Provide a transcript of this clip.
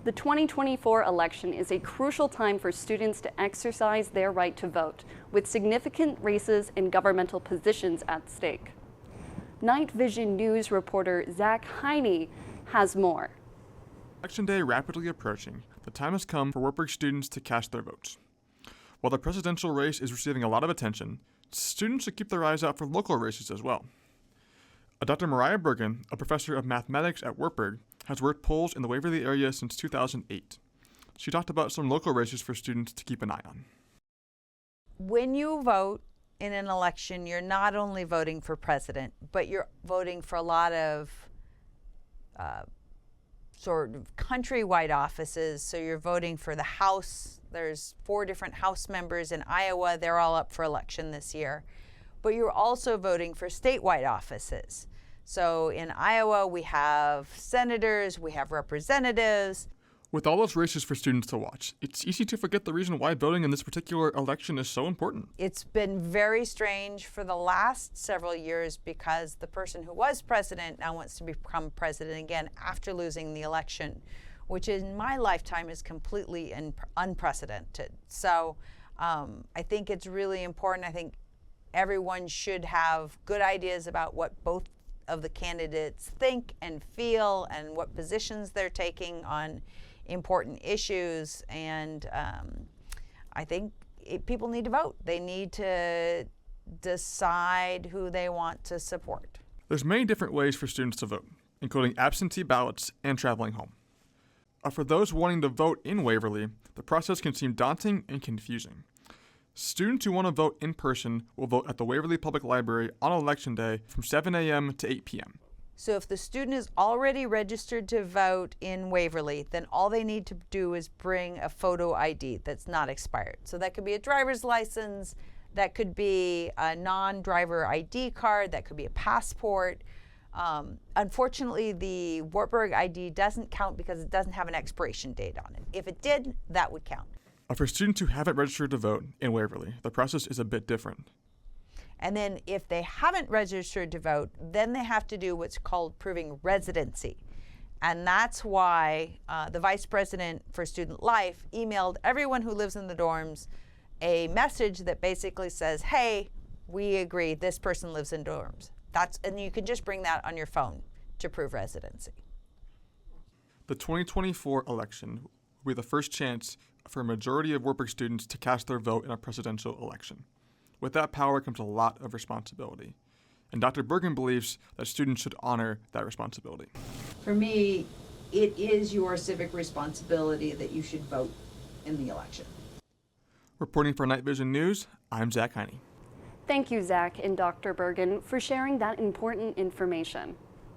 The 2024 election is a crucial time for students to exercise their right to vote, with significant races and governmental positions at stake. Night Vision News reporter Zach Heine has more. Election day rapidly approaching, the time has come for Wartburg students to cast their votes. While the presidential race is receiving a lot of attention, students should keep their eyes out for local races as well. Dr. Mariah Birgen, a professor of mathematics at Wartburg, has worked polls in the Waverly area since 2008. She talked about some local races for students to keep an eye on. When you vote in an election, you're not only voting for president, but you're voting for a lot of sort of countrywide offices. So you're voting for the House. There's 4 different House members in Iowa. They're all up for election this year. But you're also voting for statewide offices. So in Iowa, we have senators, we have representatives. With all those races for students to watch, it's easy to forget the reason why voting in this particular election is so important. It's been very strange for the last several years because the person who was president now wants to become president again after losing the election, which in my lifetime is completely unprecedented. So I think it's really important. I think everyone should have good ideas about what both of the candidates think and feel and what positions they're taking on important issues. And I think people need to vote. They need to decide who they want to support. There's many different ways for students to vote, including absentee ballots and traveling home. For those wanting to vote in Waverly, the process can seem daunting and confusing. Students who want to vote in person will vote at the Waverly Public Library on Election Day from 7 a.m. to 8 p.m. So if the student is already registered to vote in Waverly, then all they need to do is bring a photo ID that's not expired. So that could be a driver's license, that could be a non-driver ID card, that could be a passport. Unfortunately, the Wartburg ID doesn't count because it doesn't have an expiration date on it. If it did, that would count. For students who haven't registered to vote in Waverly, the process is a bit different. And then if they haven't registered to vote, then they have to do what's called proving residency. And that's why the Vice President for Student Life emailed everyone who lives in the dorms a message that basically says, hey, we agree this person lives in dorms. And you can just bring that on your phone to prove residency. The 2024 election will be the first chance for a majority of Wartburg students to cast their vote in a presidential election. With that power comes a lot of responsibility. And Dr. Birgen believes that students should honor that responsibility. For me, it is your civic responsibility that you should vote in the election. Reporting for Night Vision News, I'm Zach Heine. Thank you, Zach and Dr. Birgen, for sharing that important information.